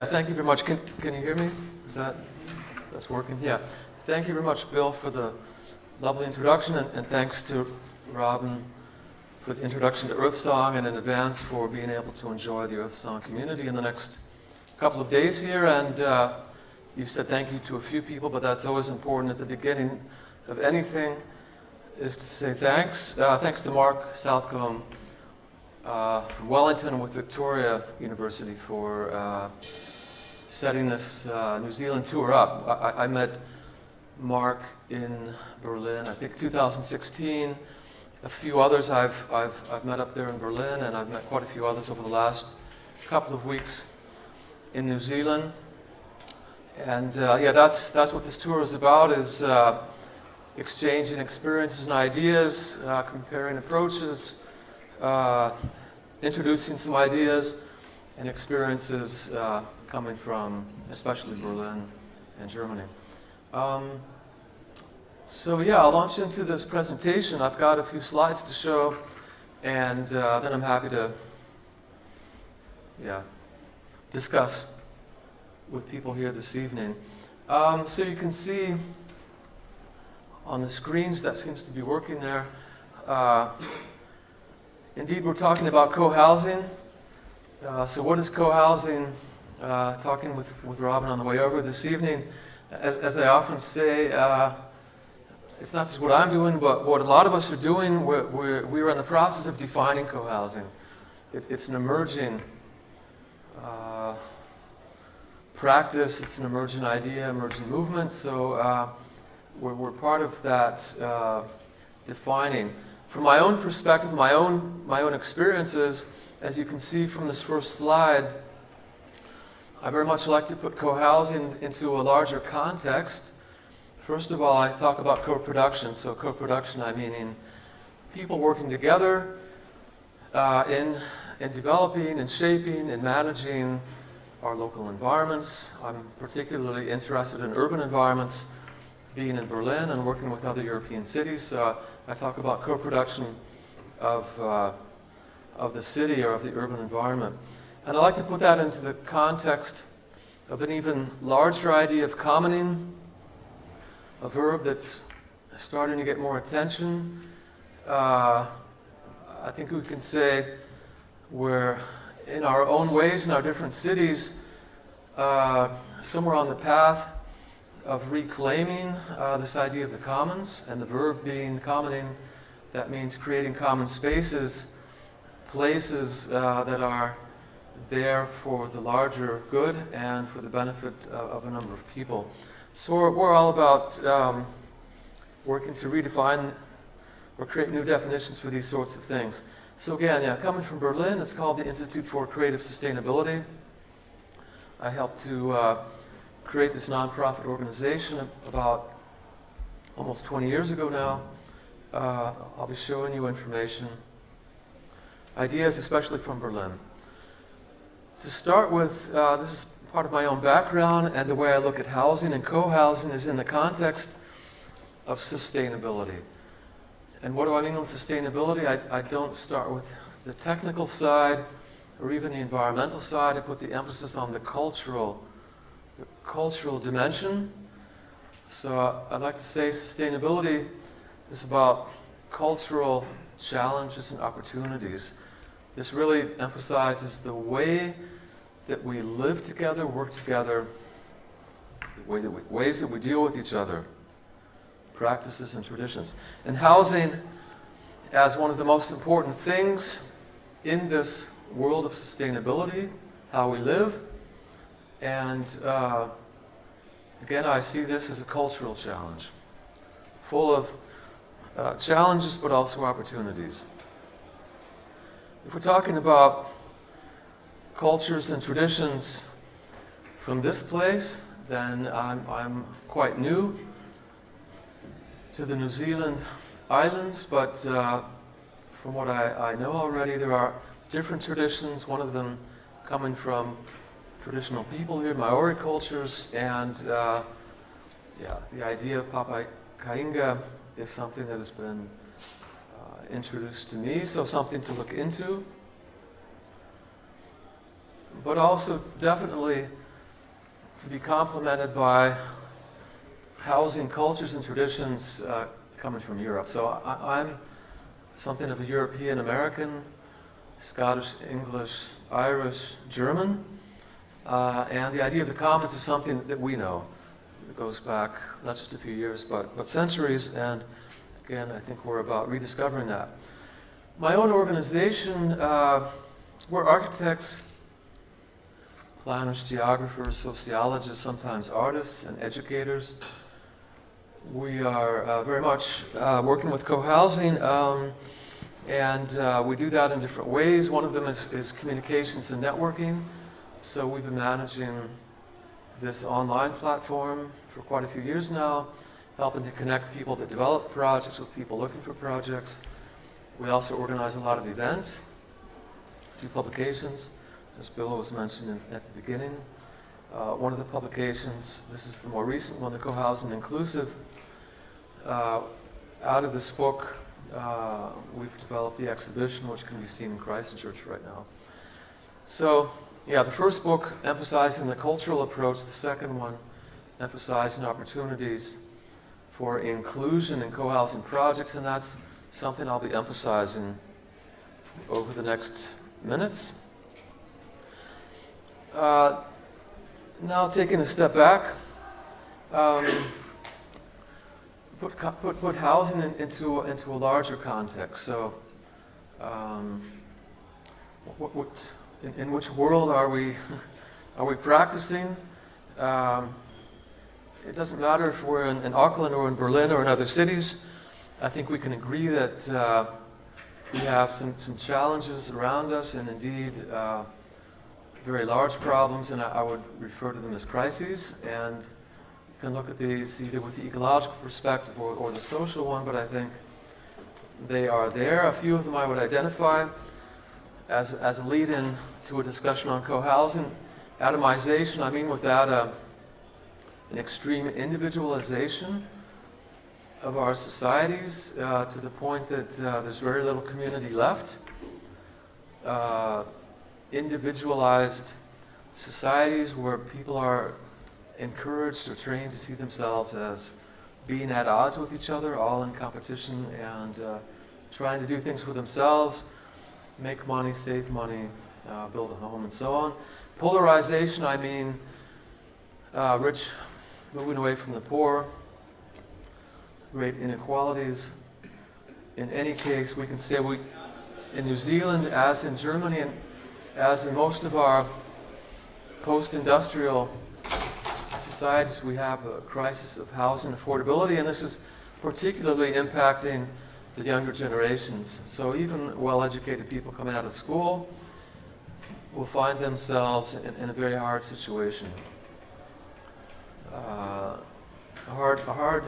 Thank you very much. Can you hear me? That's working? Yeah. Thank you very much, Bill, for the lovely introduction, and thanks to Robin for the introduction to Earth Song, and in advance for being able to enjoy the Earth Song community in the next couple of days here. And you said thank you to a few people, but that's always important at the beginning of anything, is to say thanks. Thanks to Mark Southcombe from Wellington with Victoria University for setting this New Zealand tour up. I met Mark in Berlin, I think 2016. A few others I've met up there in Berlin, and I've met quite a few others over the last couple of weeks in New Zealand. And yeah, that's what this tour is about, is exchanging experiences and ideas, comparing approaches, introducing some ideas and experiences coming from especially Berlin and Germany. So yeah, I'll launch into this presentation. I've got a few slides to show, and then I'm happy to discuss with people here this evening. So you can see on the screens, that seems to be working there. Indeed, we're talking about co-housing. So what is co-housing? Talking with Robin on the way over this evening. As I often say, it's not just what I'm doing, but what a lot of us are doing. We're in the process of defining co-housing. It's an emerging practice. It's an emerging idea, emerging movement. So we're part of that defining. From my own perspective, my own experiences, as you can see from this first slide, I very much like to put co-housing into a larger context. First of all, I talk about co-production. So co-production, I mean in people working together in developing and shaping and managing our local environments. I'm particularly interested in urban environments, being in Berlin and working with other European cities. I talk about co-production of the city or of the urban environment. And I like to put that into the context of an even larger idea of commoning, a verb that's starting to get more attention. I think we can say we're, in our own ways, in our different cities, somewhere on the path of reclaiming this idea of the commons, and the verb being commoning. That means creating common spaces, places that are there for the larger good and for the benefit of a number of people. So we're all about working to redefine or create new definitions for these sorts of things. So again, coming from Berlin, it's called the Institute for Creative Sustainability. I helped to create this nonprofit organization about almost 20 years ago now. I'll be showing you information, ideas, especially from Berlin. To start with, this is part of my own background, and the way I look at housing and co-housing is in the context of sustainability. And what do I mean with sustainability? I don't start with the technical side or even the environmental side. I put the emphasis on the cultural dimension. So I'd like to say sustainability is about cultural challenges and opportunities. This really emphasizes the way that we live together, work together, ways that we deal with each other, practices and traditions. And housing as one of the most important things in this world of sustainability, how we live. And again, I see this as a cultural challenge, full of challenges but also opportunities. If we're talking about cultures and traditions from this place, then I'm quite new to the New Zealand islands, but from what I know already, there are different traditions, one of them coming from traditional people here, Māori cultures, and the idea of papakainga is something that has been introduced to me, so something to look into. But also definitely to be complemented by housing cultures and traditions coming from Europe. So I'm something of a European American, Scottish, English, Irish, German, and the idea of the commons is something that we know. It goes back not just a few years, but centuries, and again, I think we're about rediscovering that. My own organization, we're architects, planners, geographers, sociologists, sometimes artists and educators. We are very much working with co-housing, and we do that in different ways. One of them is communications and networking. So we've been managing this online platform for quite a few years now, helping to connect people that develop projects with people looking for projects. We also organize a lot of events, do publications, as Bill was mentioning at the beginning. One of the publications, this is the more recent one, the Co-Housing Inclusive. Out of this book, we've developed the exhibition, which can be seen in Christchurch right now. So, yeah, the first book emphasizing the cultural approach, the second one emphasizing opportunities for inclusion in co-housing projects, and that's something I'll be emphasizing over the next minutes. Now taking a step back, put housing into a larger context. So, in which world are we practicing? It doesn't matter if we're in Auckland or in Berlin or in other cities. I think we can agree that we have some challenges around us, and indeed very large problems, and I would refer to them as crises. And you can look at these either with the ecological perspective or the social one, but I think they are there. A few of them I would identify as a lead-in to a discussion on co-housing. Atomization, I mean with that an extreme individualization of our societies to the point that there's very little community left. Individualized societies where people are encouraged or trained to see themselves as being at odds with each other, all in competition and trying to do things for themselves, make money, save money, build a home, and so on. Polarization, I mean rich moving away from the poor, great inequalities. In any case, we can say in New Zealand, as in Germany, and as in most of our post-industrial societies, we have a crisis of housing affordability, and this is particularly impacting the younger generations. So even well-educated people coming out of school will find themselves in a very hard situation. A hard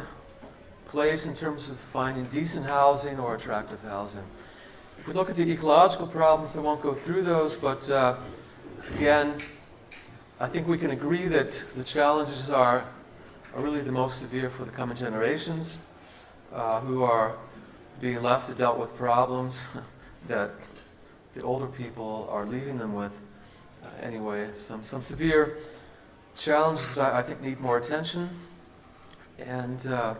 place in terms of finding decent housing or attractive housing. If we look at the ecological problems, I won't go through those, but again, I think we can agree that the challenges are really the most severe for the coming generations, who are being left to deal with problems that the older people are leaving them with. Anyway, some severe challenges that I think need more attention. And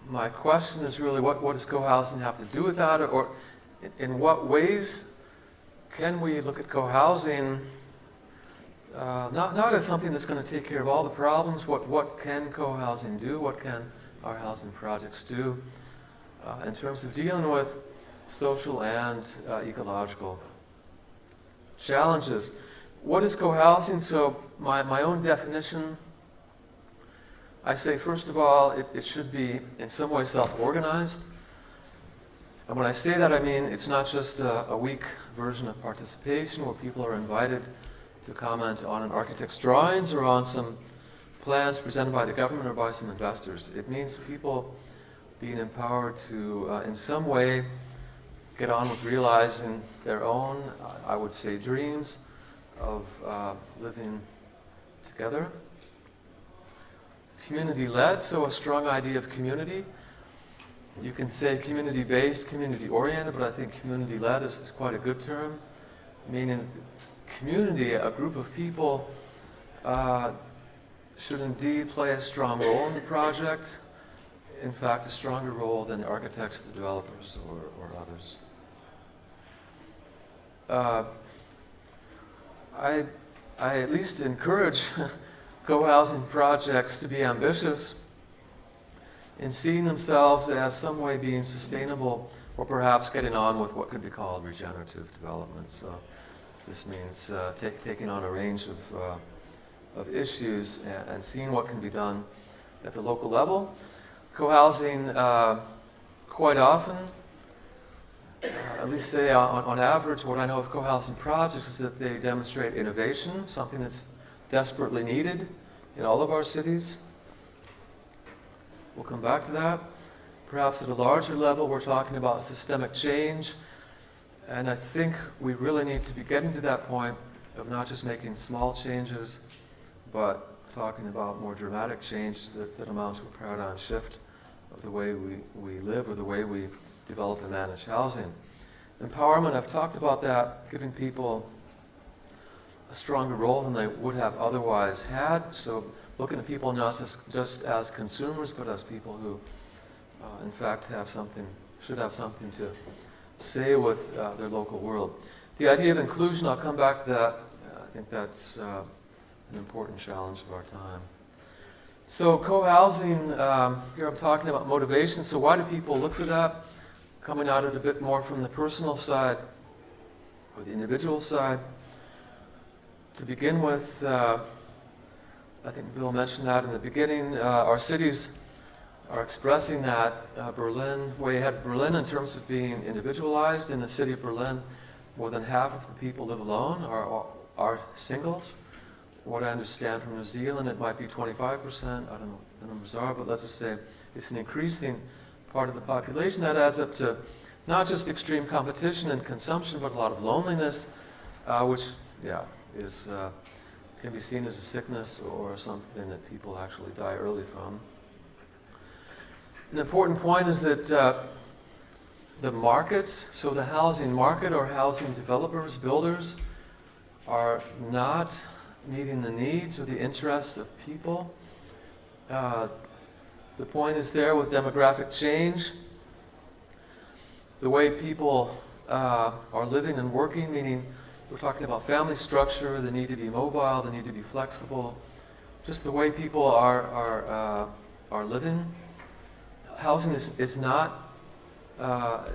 my question is really, what does co-housing have to do with that? Or in what ways can we look at co-housing not as something that's going to take care of all the problems? What can co-housing do? What can our housing projects do in terms of dealing with social and ecological challenges? What is co-housing? So my own definition, I say first of all, it should be in some way self-organized. And when I say that, I mean it's not just a weak version of participation where people are invited to comment on an architect's drawings or on some plans presented by the government or by some investors. It means people being empowered to, in some way, get on with realizing their own, I would say, dreams of living together. Community-led, so a strong idea of community. You can say community-based, community-oriented, but I think community-led is quite a good term, meaning community, a group of people should indeed play a strong role in the project. In fact, a stronger role than the architects, the developers, or others. I at least encourage co-housing projects to be ambitious in seeing themselves as some way being sustainable, or perhaps getting on with what could be called regenerative development. So this means taking on a range of issues and seeing what can be done at the local level. Co-housing, quite often, at least say on average, what I know of co-housing projects is that they demonstrate innovation, something that's desperately needed in all of our cities. We'll come back to that. Perhaps at a larger level, we're talking about systemic change, and I think we really need to be getting to that point of not just making small changes, but talking about more dramatic changes that amount to a paradigm shift of the way we live or the way we develop and manage housing. Empowerment, I've talked about that, giving people a stronger role than they would have otherwise had. So looking at people not just as consumers, but as people who, in fact, should have something to say with their local world. The idea of inclusion, I'll come back to that. I think that's an important challenge of our time. So co-housing, here I'm talking about motivation. So why do people look for that? Coming at it a bit more from the personal side or the individual side. To begin with, I think Bill mentioned that in the beginning, our cities are expressing that. Berlin, way ahead of Berlin in terms of being individualized. In the city of Berlin, more than half of the people live alone, are singles. What I understand from New Zealand, it might be 25%. I don't know what the numbers are, but let's just say it's an increasing part of the population. That adds up to not just extreme competition and consumption, but a lot of loneliness, which, can be seen as a sickness or something that people actually die early from. An important point is that the markets, so the housing market or housing developers, builders, are not meeting the needs or the interests of people. The point is there with demographic change, the way people are living and working, meaning we're talking about family structure, the need to be mobile, the need to be flexible, just the way people are living. Housing is not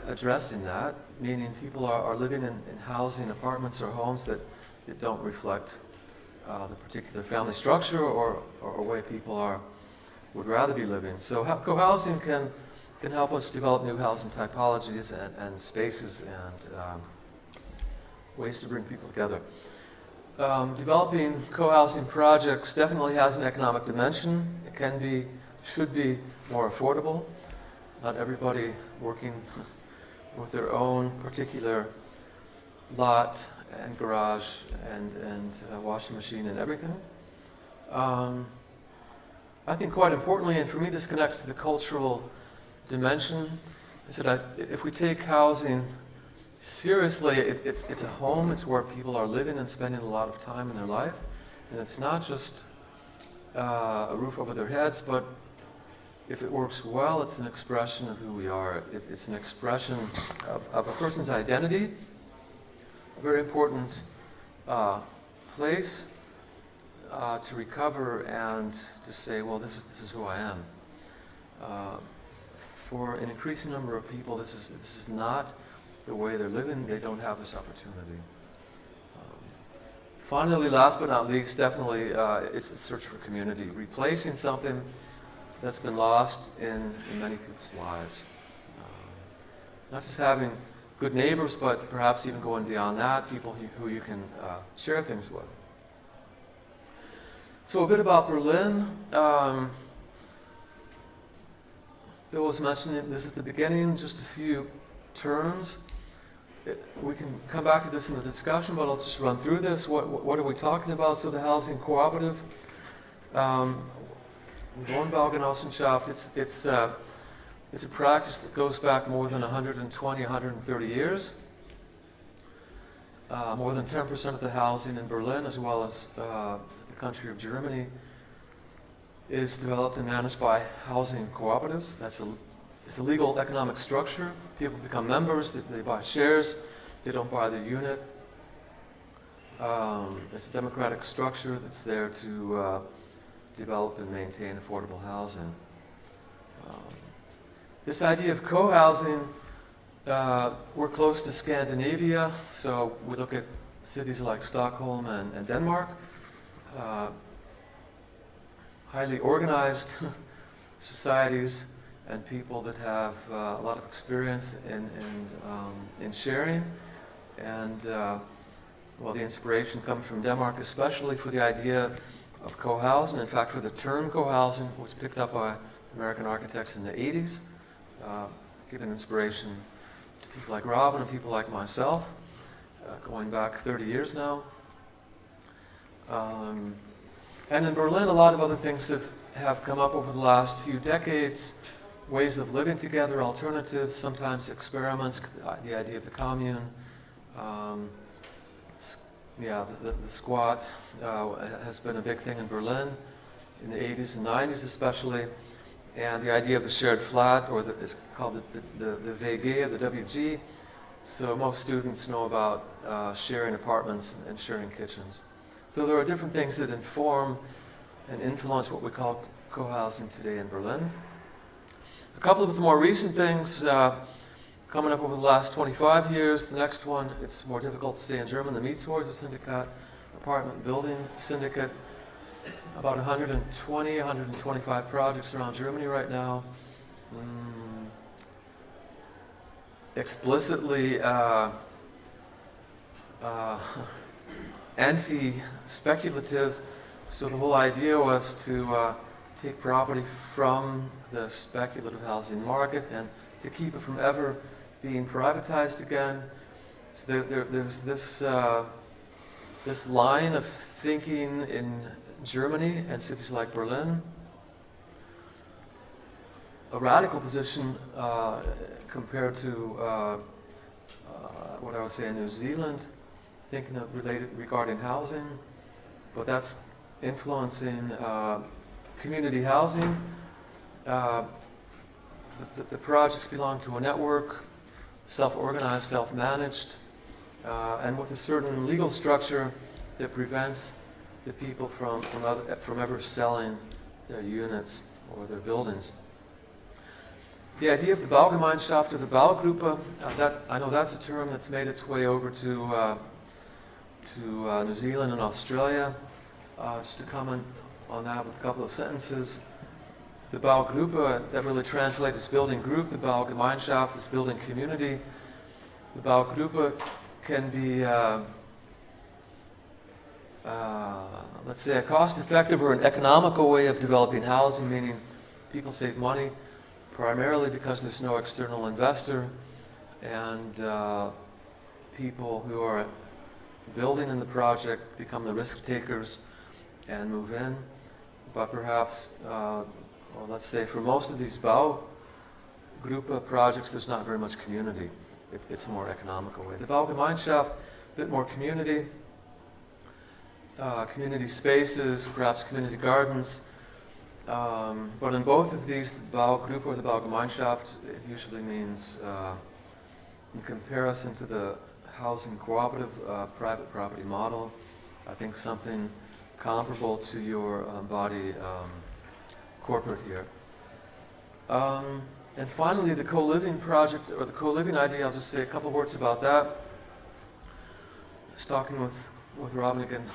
addressing that, meaning people are living in housing, apartments, or homes that don't reflect the particular family structure or way people would rather be living. So co-housing can help us develop new housing typologies and spaces and ways to bring people together. Developing co-housing projects definitely has an economic dimension. It should be more affordable. Not everybody working with their own particular lot and garage and washing machine and everything. I think quite importantly, and for me this connects to the cultural dimension, is that if we take housing seriously, it's a home, it's where people are living and spending a lot of time in their life. And it's not just a roof over their heads, but if it works well, it's an expression of who we are. It's an expression of a person's identity, a very important place to recover and to say, well, this is who I am. For an increasing number of people, this is not the way they're living. They don't have this opportunity. Finally, last but not least, definitely it's a search for community, replacing something that's been lost in many people's lives. Not just having good neighbors, but perhaps even going beyond that, people who you can share things with. So a bit about Berlin. Bill was mentioning this at the beginning, just a few terms. We can come back to this in the discussion, but I'll just run through this. What are we talking about? So the housing cooperative, Wohnbaugenossenschaft, it's a practice that goes back more than 120, 130 years. More than 10% of the housing in Berlin, as well as the country of Germany is developed and managed by housing cooperatives. It's a legal economic structure. People become members, they buy shares, they don't buy their unit. It's a democratic structure that's there to develop and maintain affordable housing. This idea of co-housing, we're close to Scandinavia, so we look at cities like Stockholm and Denmark. Highly organized societies and people that have a lot of experience in sharing. And well, the inspiration comes from Denmark, especially for the idea of co-housing. In fact, for the term co-housing, which was picked up by American architects in the 80s, giving inspiration to people like Robin and people like myself, going back 30 years now. And in Berlin, a lot of other things have come up over the last few decades, ways of living together, alternatives, sometimes experiments, the idea of the commune. Yeah, the squat has been a big thing in Berlin in the 80s and 90s especially. And the idea of the shared flat, or it's called the WG, or the WG. So most students know about sharing apartments and sharing kitchens. So there are different things that inform and influence what we call co-housing today in Berlin. A couple of the more recent things coming up over the last 25 years. The next one, it's more difficult to say in German, the Mietshäuser Syndikat, apartment building syndicate. About 120, 125 projects around Germany right now. Explicitly anti-speculative, so the whole idea was to take property from the speculative housing market and to keep it from ever being privatized again. So there's this line of thinking in Germany and cities like Berlin. A radical position compared to what I would say in New Zealand, thinking of regarding housing, but that's influencing community housing. The projects belong to a network, self-organized, self-managed, and with a certain legal structure that prevents the people from ever selling their units or their buildings. The idea of the Baugemeinschaft or the Baugruppe, I know that's a term that's made its way over to New Zealand and Australia. Just to comment on that with a couple of sentences. The Baugruppe, that really translates as building group. The Baugemeinschaft is building community. The Baugruppe can be, let's say, a cost-effective or an economical way of developing housing, meaning people save money, primarily because there's no external investor, and people who are building in the project become the risk takers and move in. But perhaps, well, let's say for most of these Baugruppe projects, there's not very much community. It's a more economical way. The Baugemeinschaft, a bit more community, community spaces, perhaps community gardens. But in both of these, the Baugruppe or the Baugemeinschaft, it usually means, in comparison to the housing cooperative private property model, I think something comparable to your body corporate here. And finally, the co-living project, or the co-living idea, I'll just say a couple words about that. I was talking with Robin again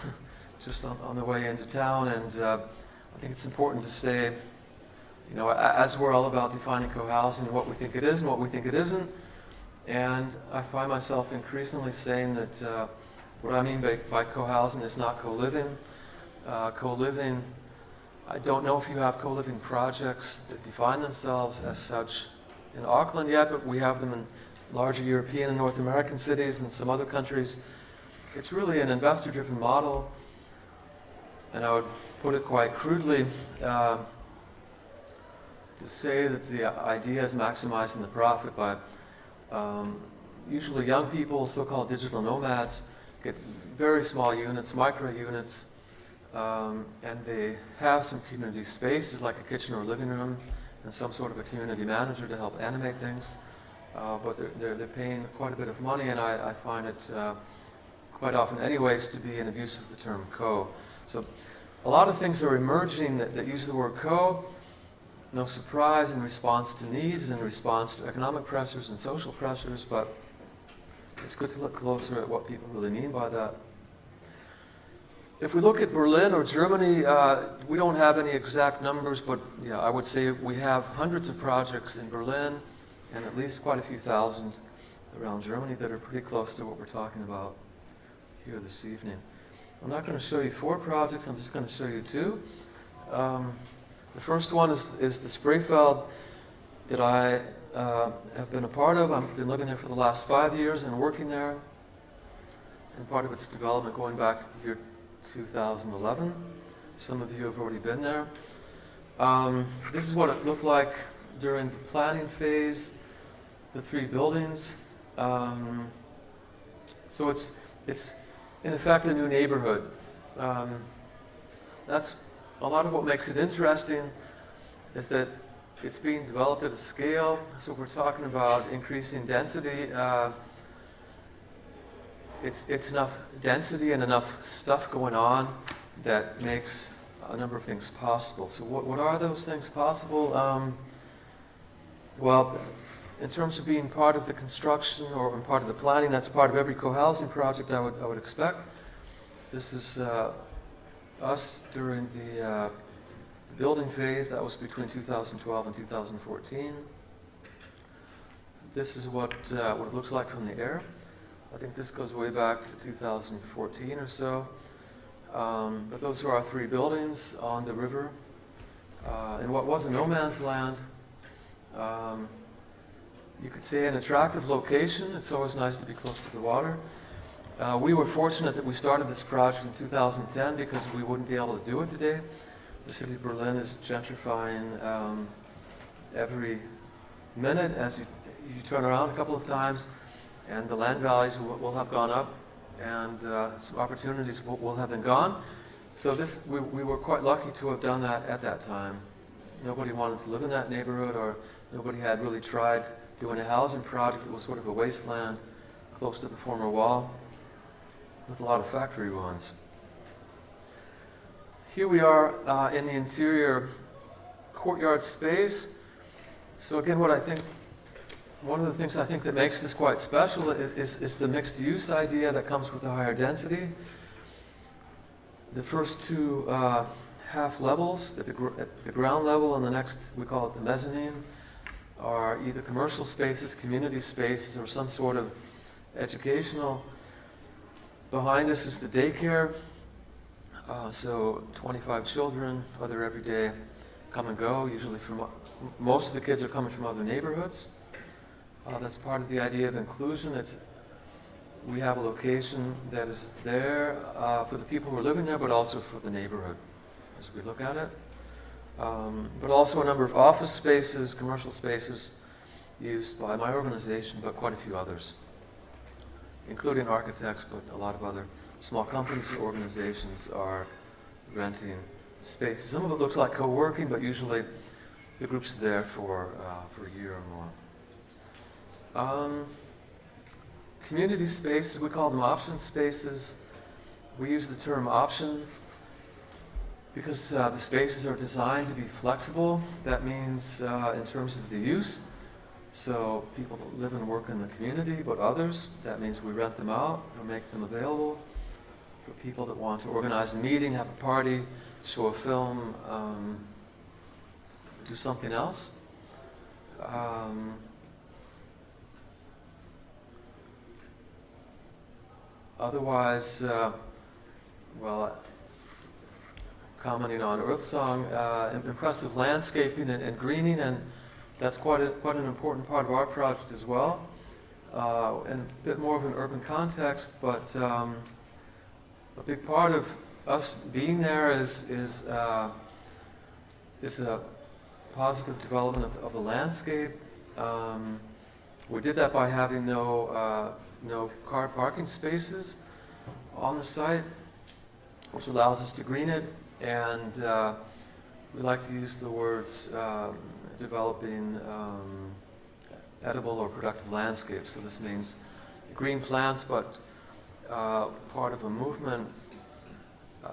just on the way into town, and I think it's important to say, you know, as we're all about defining co-housing, what we think it is and what we think it isn't, and I find myself increasingly saying that what I mean by co-housing is not co-living. Co-living, I don't know if you have co-living projects that define themselves as such in Auckland yet, but we have them in larger European and North American cities and some other countries. It's really an investor-driven model, and I would put it quite crudely to say that the idea is maximizing the profit by usually young people, so-called digital nomads, get very small units, micro units, and they have some community spaces like a kitchen or living room and some sort of a community manager to help animate things. But they're paying quite a bit of money, and I find it quite often anyways to be an abuse of the term co. So a lot of things are emerging that use the word co. No surprise, in response to needs, in response to economic pressures and social pressures, but it's good to look closer at what people really mean by that. If we look at Berlin or Germany, we don't have any exact numbers, but yeah, I would say we have hundreds of projects in Berlin and at least quite a few thousand around Germany that are pretty close to what we're talking about here this evening. I'm not going to show you 4 projects, I'm just going to show you 2. The first one is the Spreefeld that I have been a part of. I've been living there for the last 5 years and working there, and part of its development going back to the year 2011. Some of you have already been there. This is what it looked like during the planning phase, the 3 buildings. So it's in effect a new neighborhood. That's a lot of what makes it interesting, is that it's being developed at a scale. So we're talking about increasing density. It's enough density and enough stuff going on that makes a number of things possible. So what are those things possible? Well, in terms of being part of the construction or part of the planning, that's part of every co-housing project I would expect. This is us during the building phase. That was between 2012 and 2014. This is what it looks like from the air. I think this goes way back to 2014 or so. But those are our 3 buildings on the river in what was a no man's land. You could say an attractive location. It's always nice to be close to the water. We were fortunate that we started this project in 2010 because we wouldn't be able to do it today. The city of Berlin is gentrifying every minute as you turn around a couple of times, and the land values will have gone up, and some opportunities will have been gone. So we were quite lucky to have done that at that time. Nobody wanted to live in that neighborhood, or nobody had really tried doing a housing project. It was sort of a wasteland close to the former wall with a lot of factory ruins. Here we are in the interior courtyard space. So again, one of the things I think that makes this quite special is the mixed use idea that comes with the higher density. The first 2 half levels, at the ground level, and the next, we call it the mezzanine, are either commercial spaces, community spaces, or some sort of educational. Behind us is the daycare. So 25 children, other every day come and go, usually most of the kids are coming from other neighborhoods. That's part of the idea of inclusion. We have a location that is there for the people who are living there, but also for the neighborhood as we look at it. But also a number of office spaces, commercial spaces used by my organization, but quite a few others, including architects, but a lot of other small companies or organizations are renting space. Some of it looks like co-working, but usually the group's there for a year or more. Community spaces, we call them option spaces. We use the term option because the spaces are designed to be flexible. That means in terms of the use. So people that live and work in the community, but others, that means we rent them out or make them available for people that want to organize a meeting, have a party, show a film, do something else. Otherwise, commenting on Earthsong, impressive landscaping and greening, and that's quite an important part of our project as well. And a bit more of an urban context, but a big part of us being there is a positive development of the landscape. We did that by having no car parking spaces on the site. which allows us to green it, and we like to use the words developing edible or productive landscapes. So this means green plants, but part of a movement,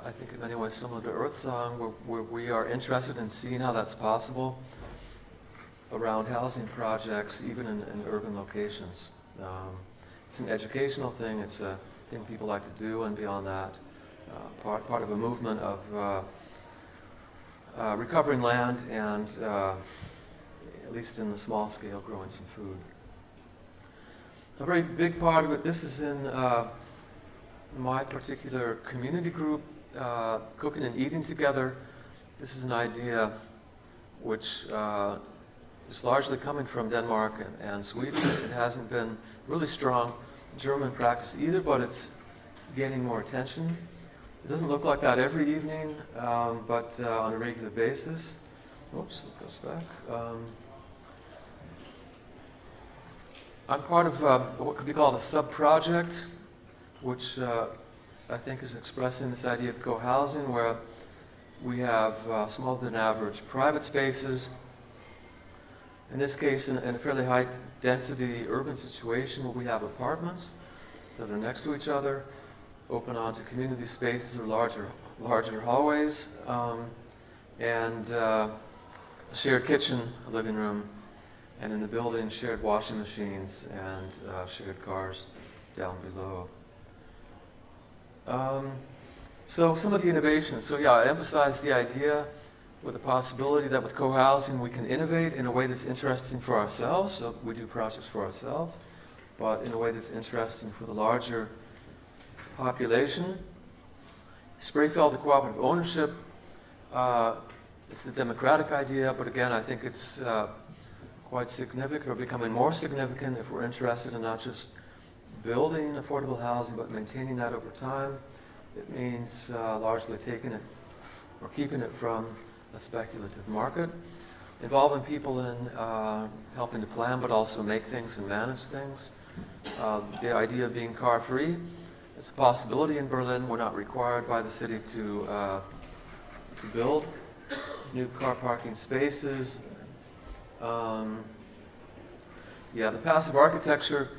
I think in many ways similar to Earth Song, where we are interested in seeing how that's possible around housing projects, even in urban locations. It's an educational thing, it's a thing people like to do, and beyond that, part of a movement of recovering land and, at least in the small scale, growing some food. A very big part of it, this is in my particular community group, cooking and eating together. This is an idea which is largely coming from Denmark and Sweden. It hasn't been really strong German practice either, but it's gaining more attention. It doesn't look like that every evening, but on a regular basis. Oops, it goes back. I'm part of what could be called a sub-project, which I think is expressing this idea of co-housing, where we have smaller than average private spaces. In this case, in a fairly high density urban situation, where we have apartments that are next to each other, open onto community spaces or larger hallways, and a shared kitchen, a living room, and in the building, shared washing machines and shared cars down below. So some of the innovations. So yeah, I emphasize the idea with the possibility that with co-housing we can innovate in a way that's interesting for ourselves. So we do projects for ourselves, but in a way that's interesting for the larger population. Spreefeld, the cooperative ownership, it's the democratic idea, but again, I think it's quite significant, or becoming more significant, if we're interested in not just building affordable housing, but maintaining that over time. It means largely taking it or keeping it from a speculative market, involving people in helping to plan, but also make things and manage things. The idea of being car-free, it's a possibility in Berlin. We're not required by the city to build new car parking spaces. Yeah, the passive architecture,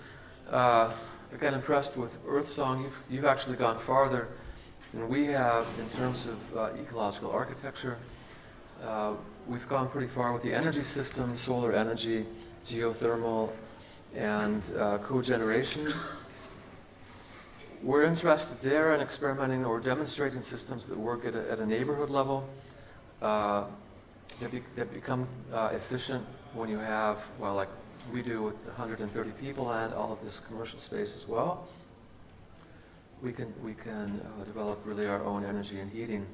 again, impressed with Earth Song. You've actually gone farther than we have in terms of ecological architecture. We've gone pretty far with the energy system, solar energy, geothermal, and cogeneration. We're interested there in experimenting or demonstrating systems that work at a neighborhood level, that become efficient when you have, well, like we do with 130 people and all of this commercial space as well. We can develop really our own energy and heating.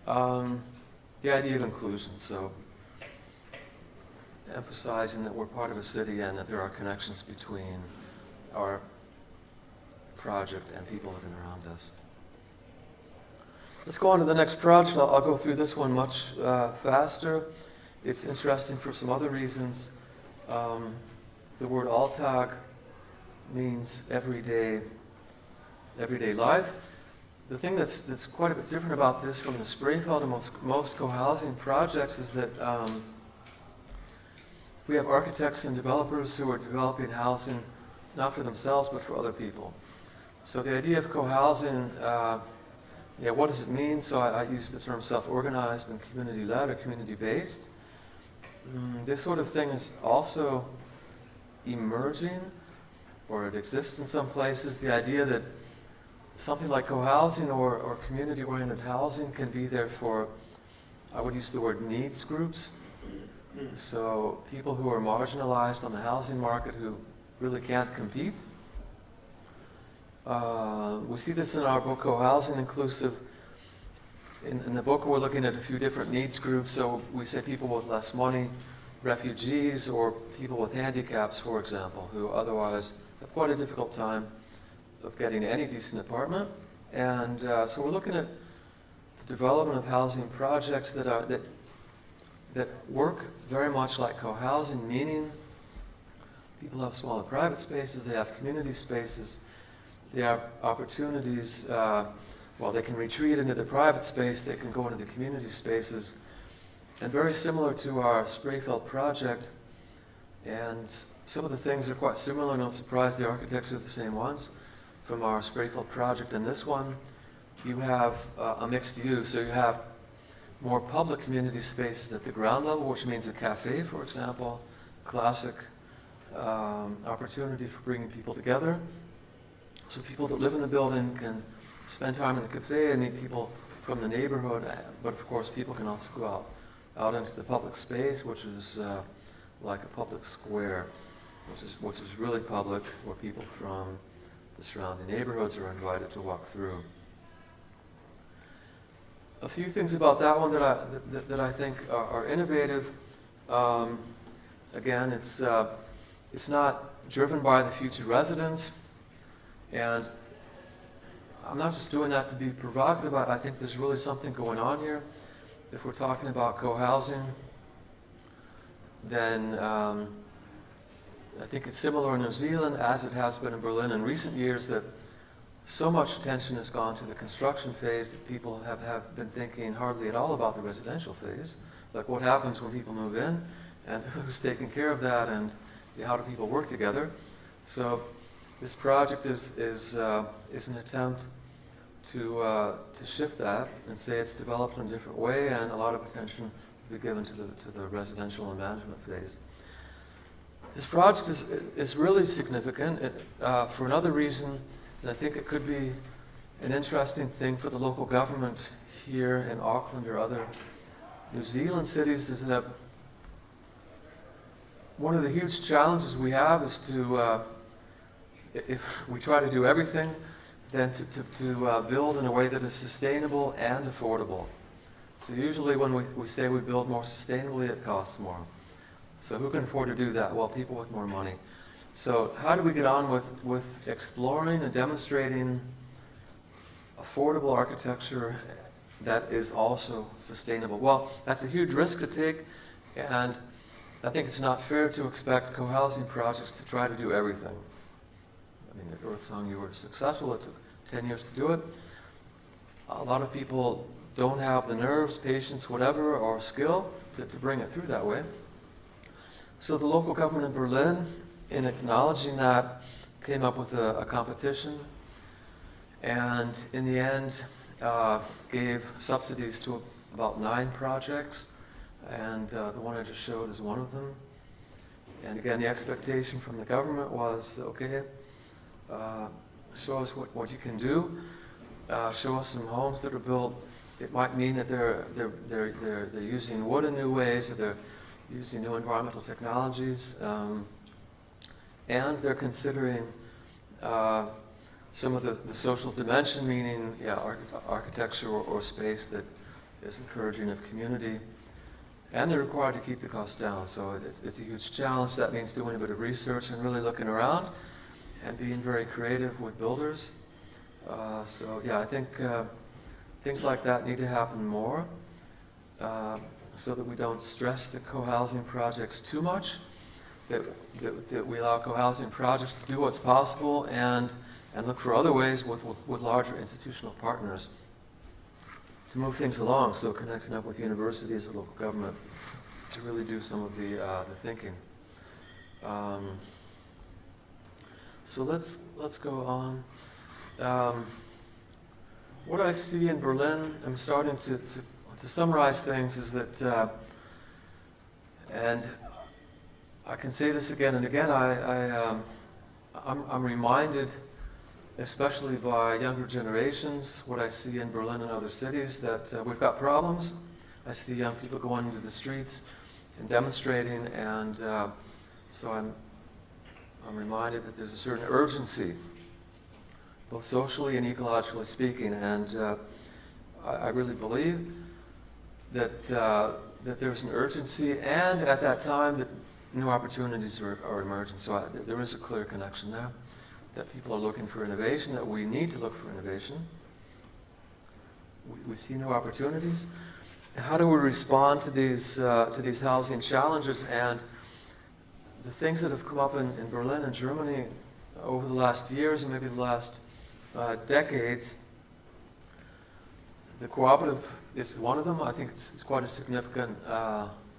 The idea of inclusion, so emphasizing that we're part of a city and that there are connections between our project and people living around us. Let's go on to the next project. I'll go through this one much faster. It's interesting for some other reasons. The word Alltag means everyday life. The thing that's quite a bit different about this from the Spreefeld and most co-housing projects is that we have architects and developers who are developing housing not for themselves but for other people. So the idea of co-housing, yeah, what does it mean? So I use the term self-organized and community-led or community-based. This sort of thing is also emerging, or it exists in some places. The idea that something like co-housing or community-oriented housing can be there for, I would use the word needs groups. So people who are marginalized on the housing market who really can't compete. We see this in our book, Co-Housing Inclusive. In the book, we're looking at a few different needs groups. So we say people with less money, refugees, or people with handicaps, for example, who otherwise have quite a difficult time of getting any decent apartment. And so we're looking at the development of housing projects that work very much like co-housing, meaning people have smaller private spaces, they have community spaces, they have opportunities while they can retreat into the private space, they can go into the community spaces. And very similar to our Sprayfelt project, and some of the things are quite similar, no surprise, the architects are the same ones. From our Sprayfelt project and this one, you have a mixed use, so you have more public community spaces at the ground level, which means a cafe, for example, classic opportunity for bringing people together. So people that live in the building can spend time in the cafe and meet people from the neighborhood, but of course people can also go out into the public space, which is like a public square, which is really public, where people from the surrounding neighborhoods are invited to walk through. A few things about that one that I think are innovative. Again, it's not driven by the future residents, and I'm not just doing that to be provocative. I think there's really something going on here. If we're talking about co-housing, then I think it's similar in New Zealand as it has been in Berlin in recent years, that so much attention has gone to the construction phase that people have been thinking hardly at all about the residential phase. Like, what happens when people move in, and who's taking care of that, and how do people work together? So this project is an attempt to shift that and say it's developed in a different way, and a lot of attention will be given to the residential and management phase. This project is really significant for another reason, and I think it could be an interesting thing for the local government here in Auckland or other New Zealand cities, is that one of the huge challenges we have is to, if we try to do everything, then to build in a way that is sustainable and affordable. So usually when we say we build more sustainably, it costs more. So who can afford to do that? Well, people with more money. So how do we get on with exploring and demonstrating affordable architecture that is also sustainable? Well, that's a huge risk to take, and I think it's not fair to expect co-housing projects to try to do everything. I mean, at Earthsong, you were successful. It took 10 years to do it. A lot of people don't have the nerves, patience, whatever, or skill to bring it through that way. So the local government in Berlin, in acknowledging that, came up with a competition, and in the end gave subsidies to about 9 projects, and the one I just showed is one of them. And again, the expectation from the government was, okay, show us what you can do, show us some homes that are built. It might mean that they're using wood in new ways, or they're using new environmental technologies, and they're considering some of the social dimension, meaning architecture or space that is encouraging of community, and they're required to keep the costs down. So it's a huge challenge. That means doing a bit of research and really looking around and being very creative with builders. So yeah, I think things like that need to happen more, so that we don't stress the co-housing projects too much, that we allow co-housing projects to do what's possible and look for other ways with larger institutional partners to move things along. So connecting up with universities or local government to really do some of the thinking. So let's go on. What I see in Berlin, I'm starting to summarize things, is that, and I can say this again and again, I'm reminded, especially by younger generations, what I see in Berlin and other cities, that we've got problems. I see young people going into the streets and demonstrating, and so I'm reminded that there's a certain urgency, both socially and ecologically speaking, and I really believe that there's an urgency, and at that time that new opportunities are emerging. So there is a clear connection there, that people are looking for innovation, that we need to look for innovation. We see new opportunities. How do we respond to these housing challenges? And the things that have come up in Berlin and Germany over the last years and maybe the last decades The cooperative is one of them. I think it's quite a significant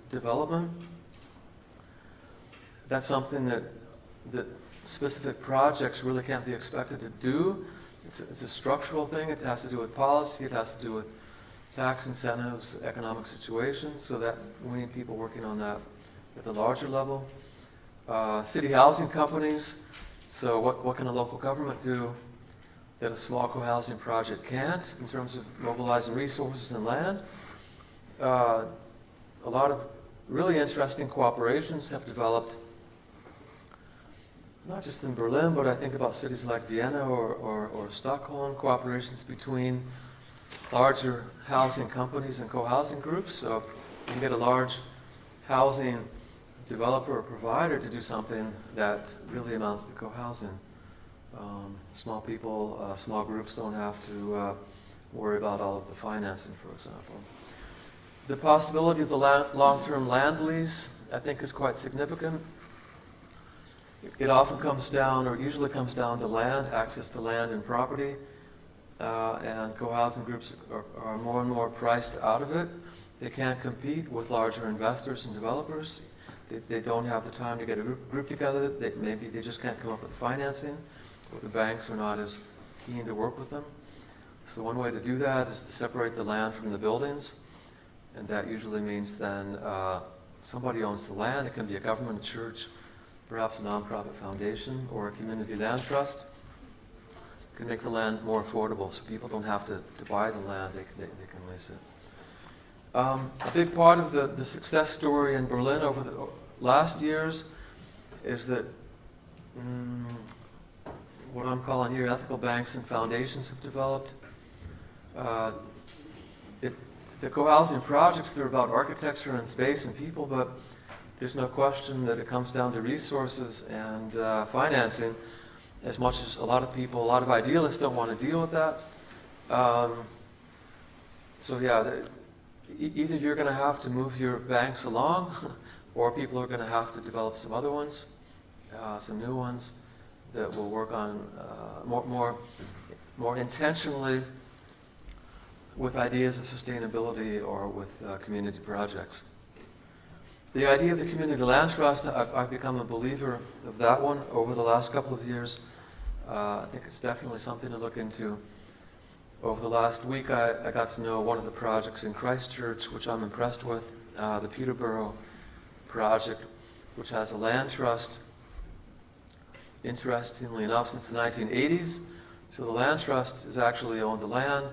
development. That's something that specific projects really can't be expected to do. It's a structural thing. It has to do with policy. It has to do with tax incentives, economic situations, so that we need people working on that at the larger level. City housing companies. So what can a local government do that a small co-housing project can't in terms of mobilizing resources and land? A lot of really interesting cooperations have developed, not just in Berlin, but I think about cities like Vienna or Stockholm, cooperations between larger housing companies and co-housing groups. So you can get a large housing developer or provider to do something that really amounts to co-housing. Small people, small groups don't have to worry about all of the financing, for example. The possibility of the long-term land lease, I think, is quite significant. It often comes down, or usually comes down to land, access to land and property, and co-housing groups are more and more priced out of it. They can't compete with larger investors and developers. They don't have the time to get a group together. Maybe they just can't come up with the financing, or the banks are not as keen to work with them. So one way to do that is to separate the land from the buildings, and that usually means then somebody owns the land. It can be a government, a church, perhaps a nonprofit foundation, or a community land trust. It can make the land more affordable, so people don't have to buy the land, they can lease it. A big part of the success story in Berlin over the last years is that what I'm calling here ethical banks and foundations have developed. The co-housing projects, they're about architecture and space and people, but there's no question that it comes down to resources and financing, as much as a lot of people, a lot of idealists don't want to deal with that. So yeah, either you're going to have to move your banks along, or people are going to have to develop some other ones, some new ones that will work on more intentionally with ideas of sustainability or with community projects. The idea of the community land trust, I've become a believer of that one over the last couple of years. I think it's definitely something to look into. Over the last week, I got to know one of the projects in Christchurch, which I'm impressed with, the Peterborough Project, which has a land trust, interestingly enough, since the 1980s. So the land trust has actually owned the land,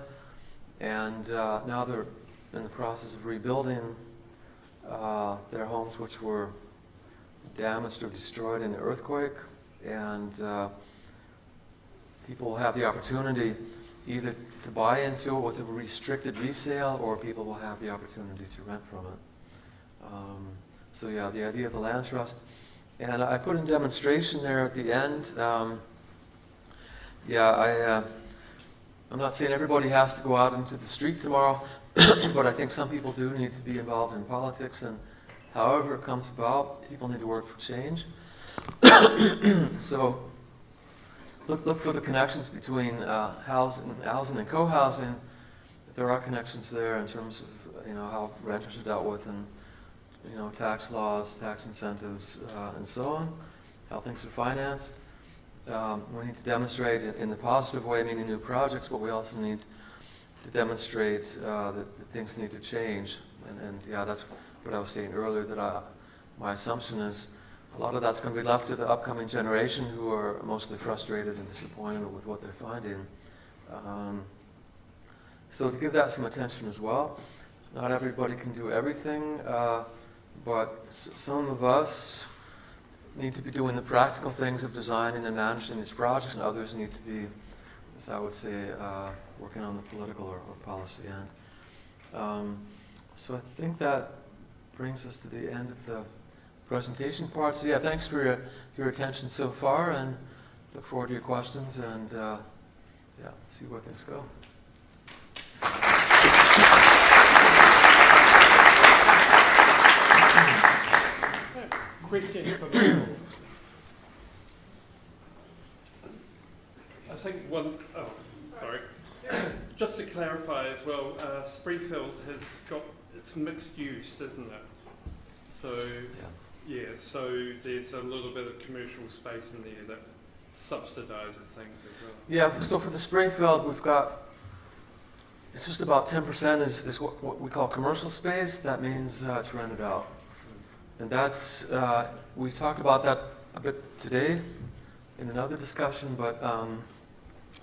and now they're in the process of rebuilding their homes, which were damaged or destroyed in the earthquake, and people will have the opportunity either to buy into it with a restricted resale, or people will have the opportunity to rent from it. So yeah, the idea of the land trust. And I put in demonstration there at the end. I'm not saying everybody has to go out into the street tomorrow, but I think some people do need to be involved in politics, and however it comes about, people need to work for change. So look for the connections between housing and co-housing. There are connections there in terms of how renters are dealt with, and tax laws, tax incentives, and so on, how things are financed. We need to demonstrate in the positive way, meaning new projects, but we also need to demonstrate that things need to change. And yeah, that's what I was saying earlier, that my assumption is a lot of that's going to be left to the upcoming generation, who are mostly frustrated and disappointed with what they're finding. So to give that some attention as well. Not everybody can do everything, but some of us need to be doing the practical things of designing and managing these projects, and others need to be, as I would say, working on the political or policy end. So I think that brings us to the end of the presentation part. So yeah, thanks for your attention so far, and look forward to your questions, and yeah, see where things go. Question from you. I think one, oh, sorry. Just just to clarify as well, Spreefield has got, it's mixed use, isn't it? So, yeah, so there's a little bit of commercial space in there that subsidises things as well. Yeah, so for the Spreefield, we've got, it's just about 10% is what we call commercial space. That means it's rented out. And that's, we talked about that a bit today in another discussion, but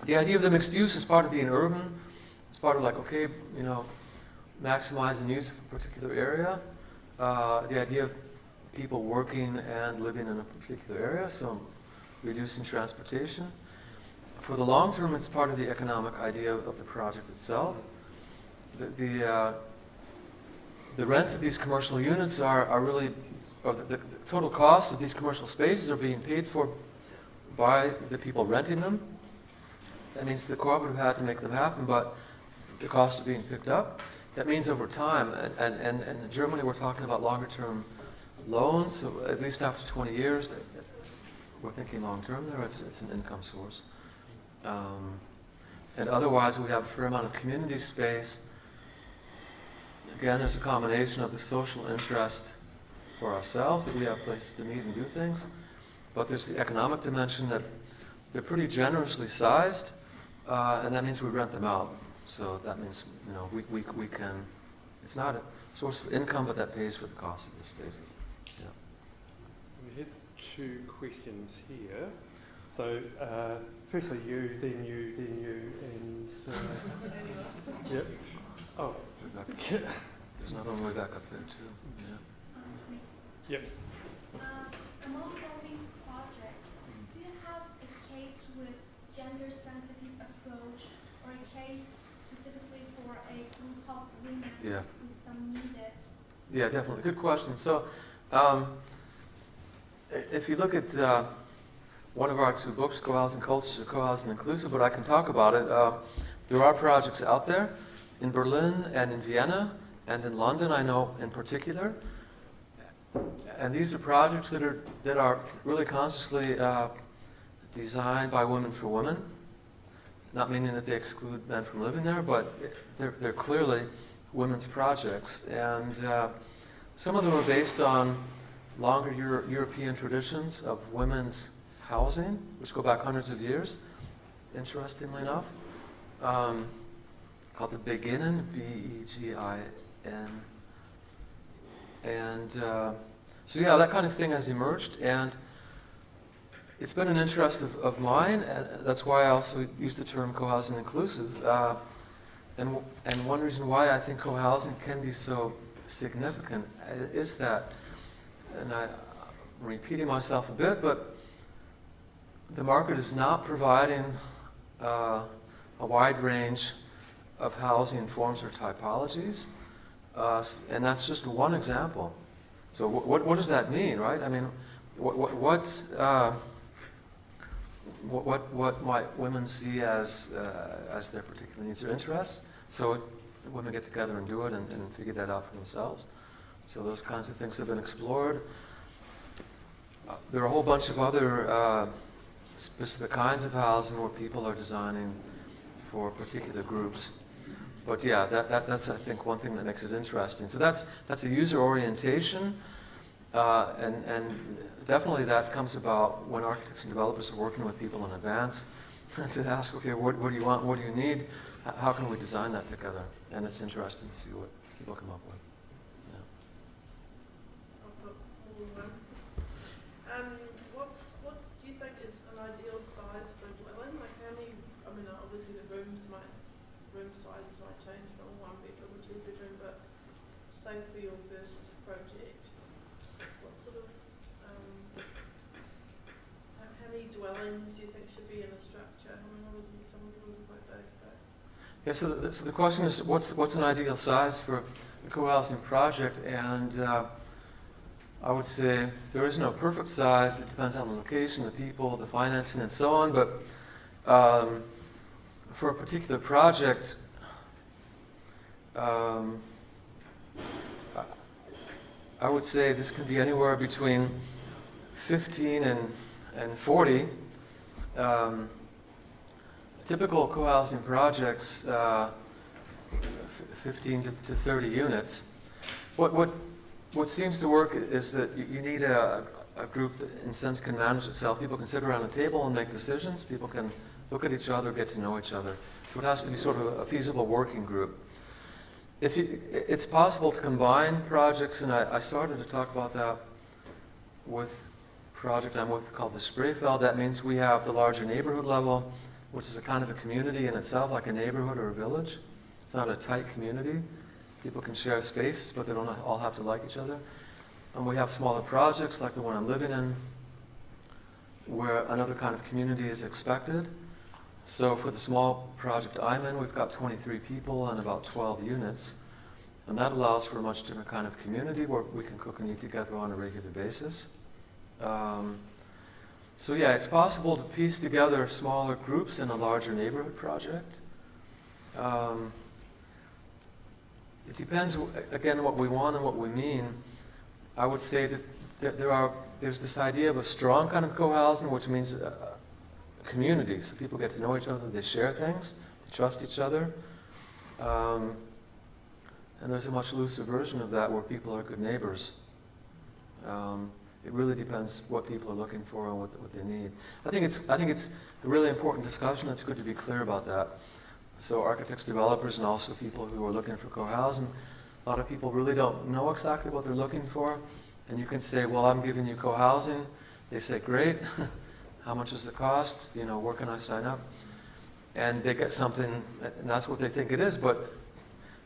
the idea of the mixed use is part of being urban. It's part of like, okay, you know, maximizing use of a particular area. The idea of people working and living in a particular area, so reducing transportation. For the long term, it's part of the economic idea of the project itself. The rents of these commercial units are really, or the total cost of these commercial spaces are being paid for by the people renting them. That means the cooperative had to make them happen, but the costs are being picked up. That means over time, and in Germany we're talking about longer term loans, so at least after 20 years, we're thinking long term there, it's an income source. And otherwise we have a fair amount of community space. Again, there's a combination of the social interest for ourselves, that we have places to meet and do things, but there's the economic dimension that they're pretty generously sized, and that means we rent them out. So that means, you know, we can, it's not a source of income, but that pays for the cost of the spaces. Yeah. We had two questions here. So firstly you, then you, and yep. Oh. There's another one way back up there too. Yeah. Yep. Among all these projects, do you have a case with gender-sensitive approach, or a case specifically for a group of women with some needs? Yeah, definitely. Good question. So, if you look at one of our two books, Co-Housing Cultures or Co-Housing Inclusive, but I can talk about it. There are projects out there in Berlin and in Vienna and in London, I know in particular. And these are projects that are really consciously designed by women for women. Not meaning that they exclude men from living there, but they're clearly women's projects. And some of them are based on longer European traditions of women's housing, which go back hundreds of years, interestingly enough. Called the Beginen, B-E-G-I-N. And so yeah, that kind of thing has emerged, and it's been an interest of mine, and that's why I also use the term co-housing inclusive. And one reason why I think co-housing can be so significant is that, and I'm repeating myself a bit, but the market is not providing a wide range of housing forms or typologies, and that's just one example. So what does that mean, right? I mean, what might women see as their particular needs or interests? So women get together and do it and figure that out for themselves. So those kinds of things have been explored. There are a whole bunch of other specific kinds of housing where people are designing for particular groups. But yeah, that's I think one thing that makes it interesting. So that's a user orientation, and definitely that comes about when architects and developers are working with people in advance to ask, okay, what do you want, what do you need, how can we design that together? And it's interesting to see what people come up with. Yeah. What do you think is an ideal size for a dwelling? Like how many, I mean obviously the room sizes might change from 1 bedroom or 2 bedroom, but say for your first project, what sort of, how many dwellings do you think should be in a structure? I mean obviously some of them are quite big, but... Yeah, so the question is, what's an ideal size for a co-housing project? And I would say there is no perfect size. It depends on the location, the people, the financing, and so on. But for a particular project, I would say this can be anywhere between 15 and 40. typical co-housing projects, 15 to 30 units. What seems to work is that you need a group that in a sense can manage itself. People can sit around a table and make decisions. People can look at each other, get to know each other. So it has to be sort of a feasible working group. It's possible to combine projects, and I started to talk about that with a project I'm with called the Sprayveld. That means we have the larger neighborhood level, which is a kind of a community in itself, like a neighborhood or a village. It's not a tight community. People can share spaces, but they don't all have to like each other. And we have smaller projects, like the one I'm living in, where another kind of community is expected. So for the small project I'm in, we've got 23 people and about 12 units. And that allows for a much different kind of community where we can cook and eat together on a regular basis. So yeah, it's possible to piece together smaller groups in a larger neighborhood project. It depends, again, what we want and what we mean. I would say that there's this idea of a strong kind of co-housing, which means a community. So people get to know each other, they share things, they trust each other. And there's a much looser version of that where people are good neighbors. It really depends what people are looking for and what they need. I think it's a really important discussion. It's good to be clear about that. So architects, developers, and also people who are looking for co-housing, a lot of people really don't know exactly what they're looking for. And you can say, well, I'm giving you co-housing. They say, great. How much does it cost? You know, where can I sign up? And they get something, and that's what they think it is. But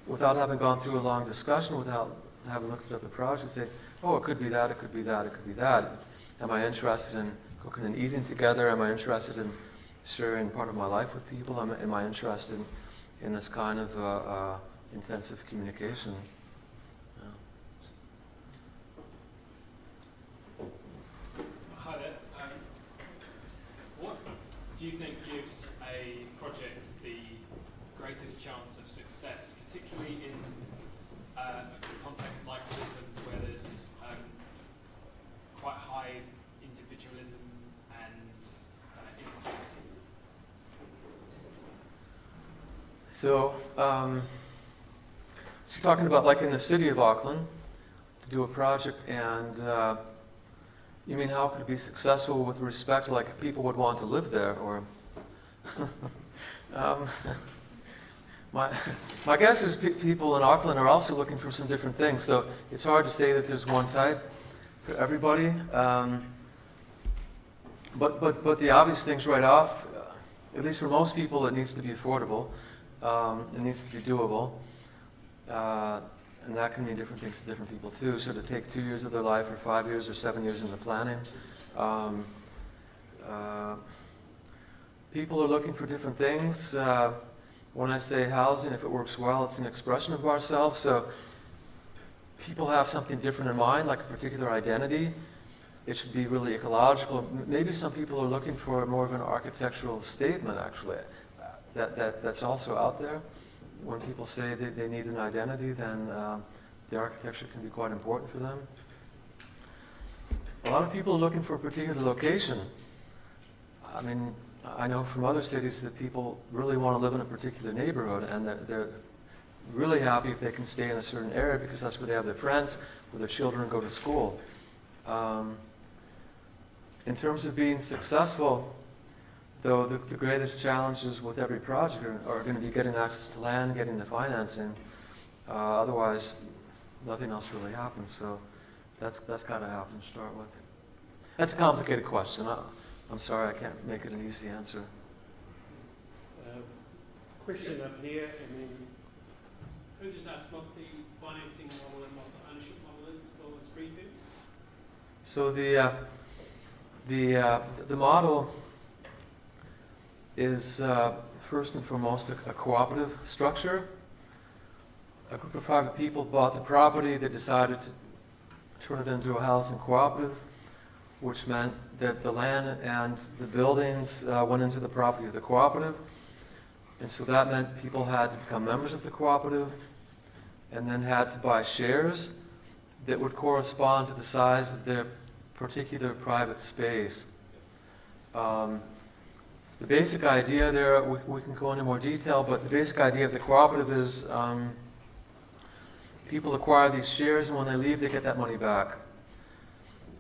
without having gone through a long discussion, without having looked at the project, they say, oh, it could be that, it could be that, it could be that. Am I interested in cooking and eating together? Am I interested in sharing part of my life with people? Am I interested in this kind of intensive communication? Hi there. What do you think gives a project the greatest chance of success, particularly in a context like Auckland, where there's quite high individualism and inequality? So you're talking about like in the city of Auckland, to do a project, and you mean how could it be successful with respect to like people would want to live there, or my guess is people in Auckland are also looking for some different things, so it's hard to say that there's one type for everybody. But the obvious things right off, at least for most people, it needs to be affordable. It needs to be doable. And that can mean different things to different people too. Should it take 2 years of their life, or 5 years, or 7 years in the planning? People are looking for different things. When I say housing, if it works well, it's an expression of ourselves. So people have something different in mind, like a particular identity. It should be really ecological. Maybe some people are looking for more of an architectural statement, actually. That's also out there. When people say they need an identity, then the architecture can be quite important for them. A lot of people are looking for a particular location. I mean, I know from other cities that people really want to live in a particular neighborhood, and they're really happy if they can stay in a certain area because that's where they have their friends, where their children go to school. In terms of being successful, though, the greatest challenges with every project are going to be getting access to land, getting the financing. Otherwise, nothing else really happens. So that's got to happen to start with. That's a complicated question. I'm sorry, I can't make it an easy answer. Question up here, and then Can I just ask what the financing model and what the ownership model is for the Sprayveld? So the model is first and foremost a cooperative structure. A group of private people bought the property. They decided to turn it into a housing cooperative, which meant that the land and the buildings went into the property of the cooperative. And so that meant people had to become members of the cooperative and then had to buy shares that would correspond to the size of their particular private space. The basic idea there, we can go into more detail, but the basic idea of the cooperative is people acquire these shares, and when they leave, they get that money back.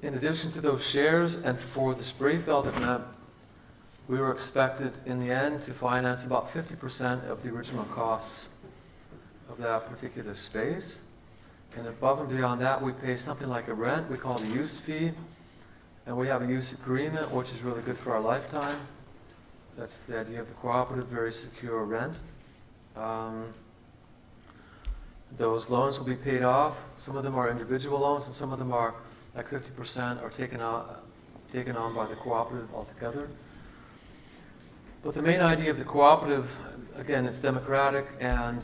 In addition to those shares, and for the spray felt event, we were expected in the end to finance about 50% of the original costs of that particular space. And above and beyond that, we pay something like a rent, we call it a use fee, and we have a use agreement, which is really good for our lifetime. That's the idea of the cooperative, very secure rent. Those loans will be paid off. Some of them are individual loans, and some of them are like 50% are taken on by the cooperative altogether. But the main idea of the cooperative, again, it's democratic, and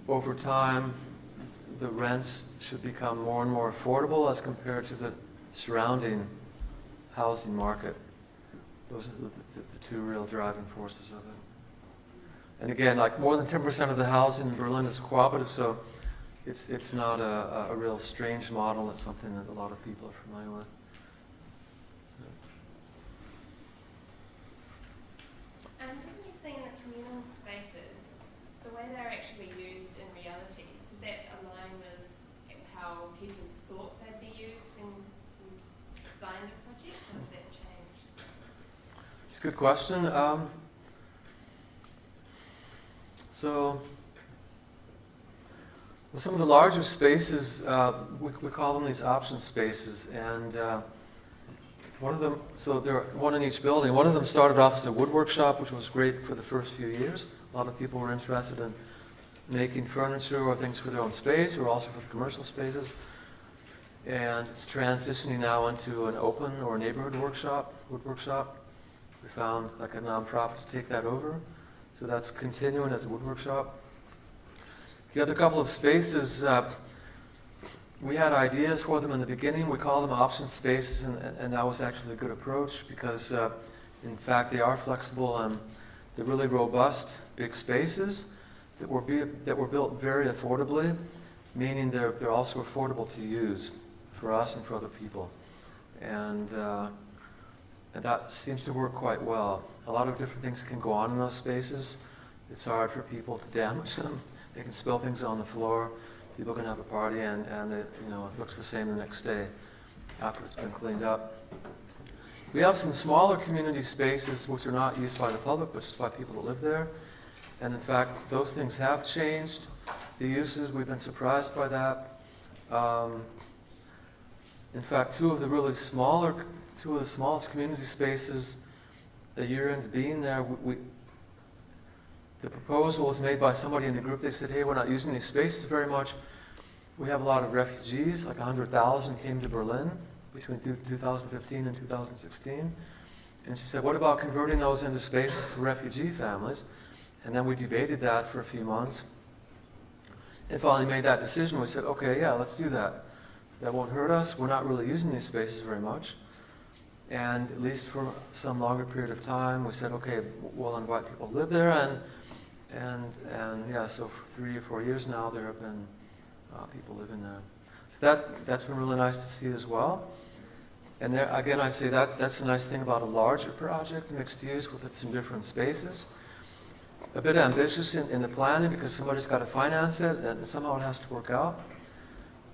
over time, the rents should become more and more affordable as compared to the surrounding housing market. Those are the two real driving forces of it. And again, like more than 10% of the housing in Berlin is cooperative, so it's not a real strange model. It's something that a lot of people are familiar with. Just when you're saying the communal spaces, the way they're actually used in reality, did that align with how people thought they'd be used when you designed a project, or has that changed? It's a good question. So, well, some of the larger spaces, we call them these option spaces, and one of them, so there are one in each building. One of them started off as a woodwork shop, which was great for the first few years. A lot of people were interested in making furniture or things for their own space, or also for the commercial spaces. And it's transitioning now into an open or neighborhood workshop, woodwork shop. We found like a nonprofit to take that over. So that's continuing as a woodwork shop. The other couple of spaces, we had ideas for them in the beginning. We call them option spaces, and that was actually a good approach because, in fact, they are flexible and they're really robust, big spaces that were built very affordably, meaning they're also affordable to use for us and for other people, and that seems to work quite well. A lot of different things can go on in those spaces. It's hard for people to damage them. They can spill things on the floor. People can have a party, and it, it looks the same the next day after it's been cleaned up. We have some smaller community spaces which are not used by the public, but just by people that live there. And in fact, those things have changed. The uses, we've been surprised by that. In fact, two of the smallest community spaces, a year into being there, the proposal was made by somebody in the group. They said, hey, we're not using these spaces very much. We have a lot of refugees, like 100,000 came to Berlin between 2015 and 2016. And she said, what about converting those into spaces for refugee families? And then we debated that for a few months and finally made that decision. We said, okay, yeah, let's do that. That won't hurt us. We're not really using these spaces very much. And at least for some longer period of time, we said, okay, we'll invite people to live there. And yeah, so for 3 or 4 years now, there have been people living there. So that's been really nice to see as well. And there, again, I say that's a nice thing about a larger project, mixed use with some different spaces. A bit ambitious in the planning because somebody's got to finance it, and somehow it has to work out.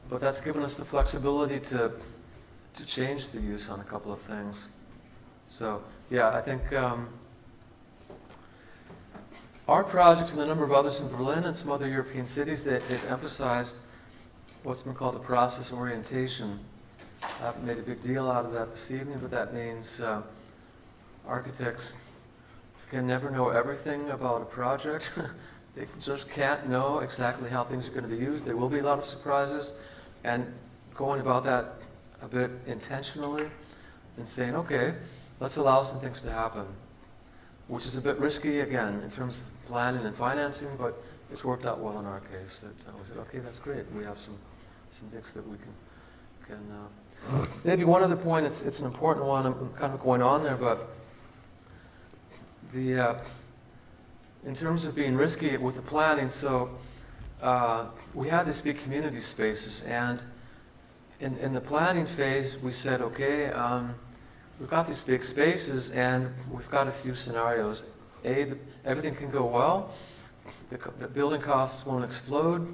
But that's given us the flexibility to change the use on a couple of things. So yeah, I think our project and a number of others in Berlin and some other European cities, they've emphasized what's been called a process orientation. I haven't made a big deal out of that this evening, but that means architects can never know everything about a project. They just can't know exactly how things are going to be used. There will be a lot of surprises, and going about that a bit intentionally and saying, okay, let's allow some things to happen, which is a bit risky, again, in terms of planning and financing, but it's worked out well in our case. That we said, okay, that's great. We have some things that we can maybe one other point, it's an important one, I'm kind of going on there, but in terms of being risky with the planning, so we had these big community spaces, and in the planning phase, we said, okay, we've got these big spaces, and we've got a few scenarios. Everything can go well. The building costs won't explode.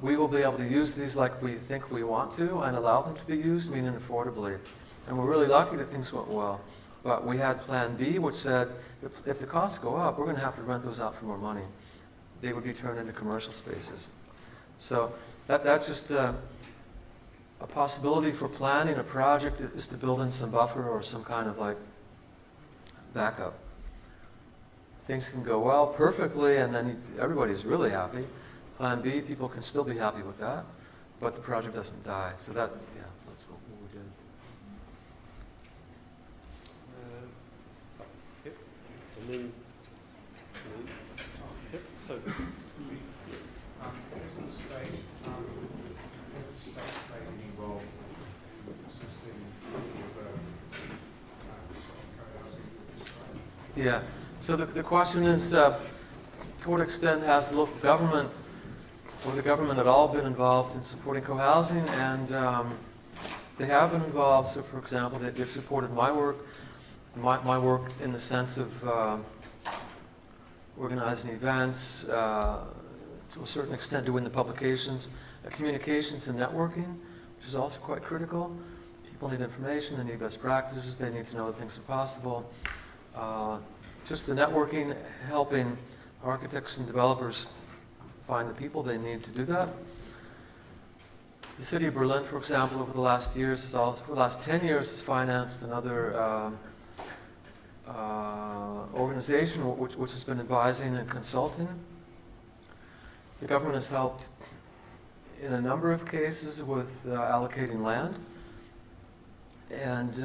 We will be able to use these like we think we want to and allow them to be used, meaning affordably. And we're really lucky that things went well. But we had Plan B, which said if the costs go up, we're going to have to rent those out for more money. They would be turned into commercial spaces. So that's just a possibility for planning a project is to build in some buffer or some kind of like backup. Things can go well perfectly, and then everybody's really happy. Plan B, people can still be happy with that, but the project doesn't die. So that, yeah, that's what we did. Yep. And then, yep. So, Has the state played any role in assisting with co-housing with Australia? Yeah. So the question is, to what extent has the local government or the government at all been involved in supporting co-housing? And they have been involved. So, for example, they've supported my work in the sense of organizing events, to a certain extent doing the publications, communications and networking, which is also quite critical. People need information, they need best practices, they need to know that things are possible. Just the networking, helping architects and developers find the people they need to do that. The city of Berlin, for example, over the last 10 years, has financed another organization which has been advising and consulting. The government has helped in a number of cases with allocating land, and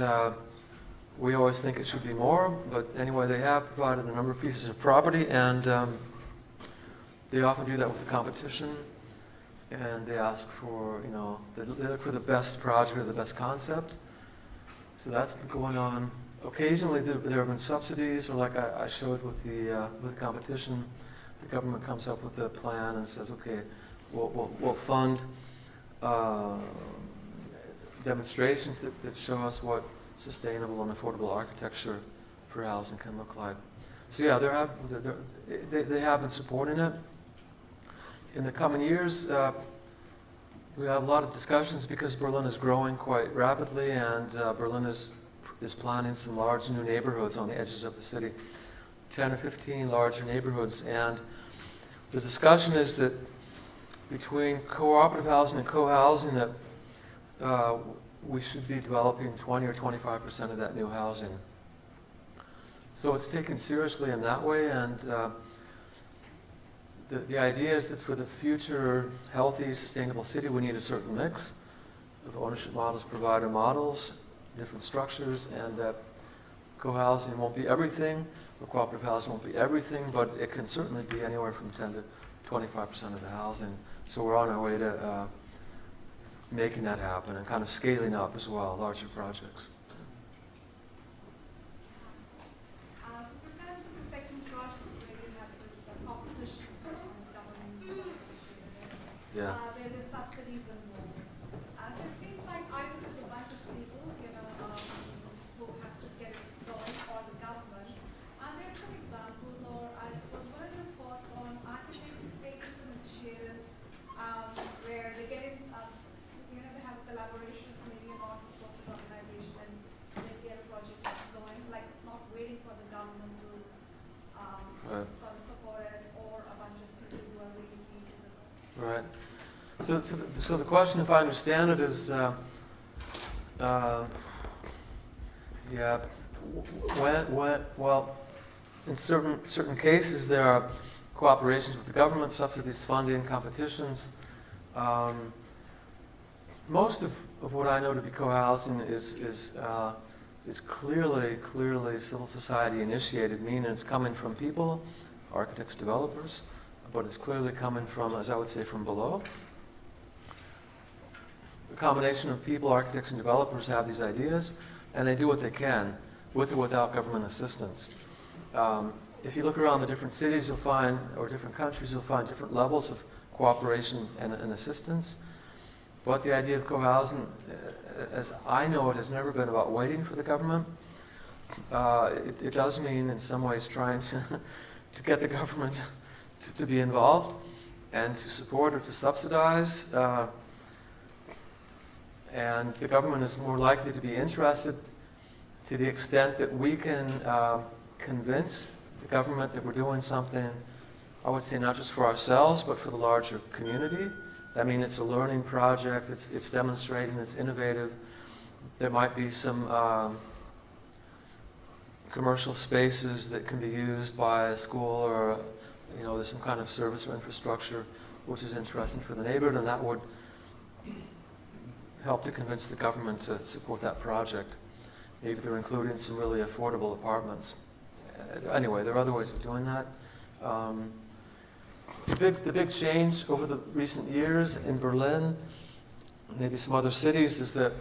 we always think it should be more, but anyway, they have provided a number of pieces of property, and they often do that with the competition, and they ask for, they look for the best project or the best concept. So that's been going on. Occasionally there have been subsidies, or like I showed with the competition, the government comes up with a plan and says, okay, we'll fund demonstrations that show us what sustainable and affordable architecture for housing can look like. So yeah, they have been supporting it. In the coming years, we have a lot of discussions because Berlin is growing quite rapidly, and Berlin is planning some large new neighborhoods on the edges of the city, 10 or 15 larger neighborhoods. And the discussion is that between cooperative housing and co-housing, that we should be developing 20 or 25% of that new housing. So it's taken seriously in that way, and the idea is that for the future healthy, sustainable city, we need a certain mix of ownership models, provider models, different structures, and that co-housing won't be everything, or cooperative housing won't be everything, but it can certainly be anywhere from 10 to 25% of the housing. So we're on our way to making that happen and kind of scaling up as well, larger projects. With regards to the second project where you have this competition government, Yeah. where the subsidies involved. So it seems like either there's a bunch of people, who have to get it going, or the government. Are there some examples, or I suppose, what are your thoughts on architects taking some initiatives where they get in, they have a collaboration, maybe a non-profit organization, and they get a project going, like not waiting for the government to sort of support it, or a bunch of people who are really keen to do it. Right. So the question, if I understand it, is, well, in certain cases there are cooperations with the government, subsidies, funding, competitions. Most of what I know to be co-housing is clearly civil society initiated, meaning it's coming from people, architects, developers, but it's clearly coming from, as I would say, from below. A combination of people, architects, and developers have these ideas, and they do what they can, with or without government assistance. If you look around the different cities, you'll find, or different countries, you'll find different levels of cooperation and assistance. But the idea of co-housing, as I know it, has never been about waiting for the government. it does mean in some ways trying to get the government to be involved and to support or to subsidize. And the government is more likely to be interested to the extent that we can convince the government that we're doing something, I would say not just for ourselves, but for the larger community. I mean, it's a learning project, it's demonstrating, it's innovative. There might be some commercial spaces that can be used by a school, or there's some kind of service or infrastructure which is interesting for the neighborhood, and that would help to convince the government to support that project. Maybe they're including some really affordable apartments. Anyway, there are other ways of doing that. The big change over the recent years in Berlin, maybe some other cities, is that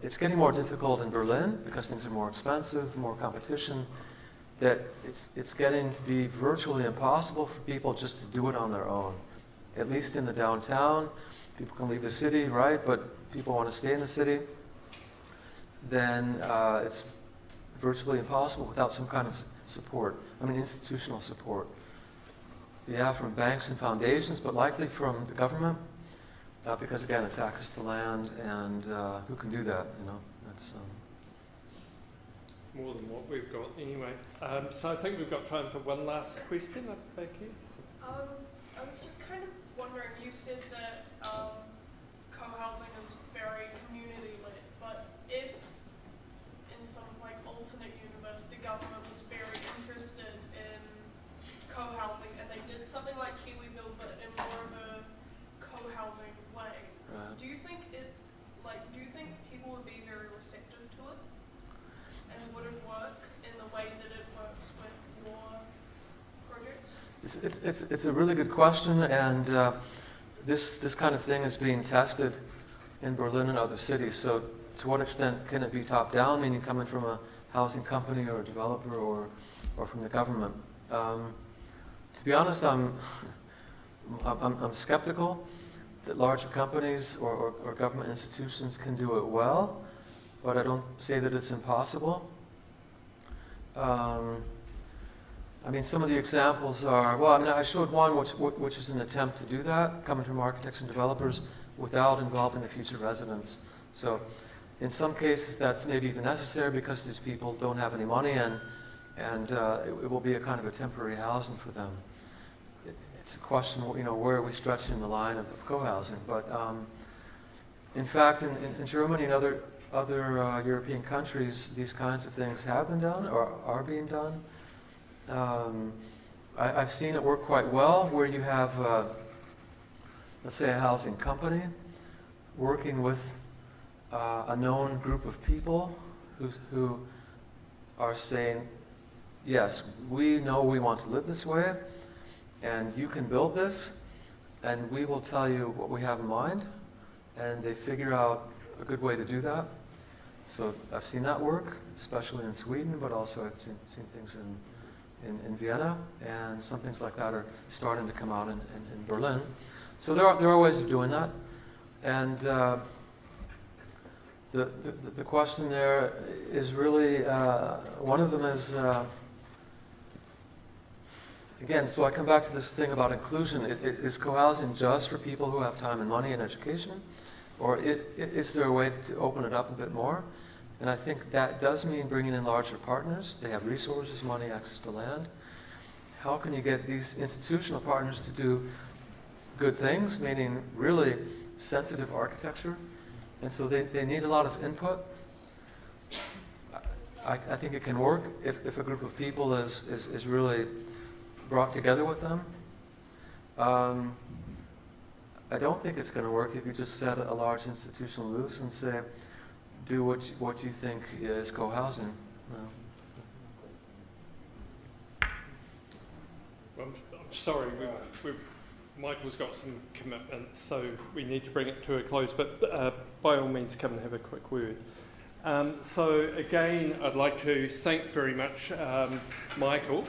it's getting more difficult in Berlin because things are more expensive, more competition, that it's getting to be virtually impossible for people just to do it on their own. At least in the downtown, people can leave the city, right? But people want to stay in the city. Then it's virtually impossible without some kind of support. I mean, institutional support. Yeah, from banks and foundations, but likely from the government, because again, it's access to land, and who can do that? That's more than what we've got anyway. So I think we've got time for one last question up back here. I was just kind of wondering, you said that co-housing is very community-led, but if in some alternate universe the government was very interested in co-housing and they did something like Kiwi Build but in more of a co-housing way, do you think people would be very receptive to it? And would it work in the way that it works with your projects? It's a really good question, and this kind of thing is being tested in Berlin and other cities. So to what extent can it be top-down, meaning coming from a housing company or a developer or from the government? To be honest, I'm skeptical that larger companies or government institutions can do it well, but I don't say that it's impossible. I mean, some of the examples are, I showed one which is an attempt to do that, coming from architects and developers without involving the future residents. So in some cases that's maybe even necessary because these people don't have any money, and it will be a kind of a temporary housing for them. It's a question, where are we stretching the line of co-housing? But in fact, in Germany and other European countries, these kinds of things have been done or are being done. I've seen it work quite well, where you have, let's say, a housing company working with a known group of people who are saying, yes, we know we want to live this way, and you can build this, and we will tell you what we have in mind, and they figure out a good way to do that. So I've seen that work, especially in Sweden, but also I've seen things in Vienna, and some things like that are starting to come out in Berlin. So there are ways of doing that, and the question there is really, one of them is, again, so I come back to this thing about inclusion. Is co-housing just for people who have time and money and education? Or is there a way to open it up a bit more? And I think that does mean bringing in larger partners. They have resources, money, access to land. How can you get these institutional partners to do good things, meaning really sensitive architecture? And so they need a lot of input. I think it can work if a group of people is really brought together with them. I don't think it's going to work if you just set a large institution loose and say, do what you think is co-housing. No. Well, I'm sorry, Michael's got some commitments, so we need to bring it to a close, but by all means come and have a quick word. So again, I'd like to thank very much Michael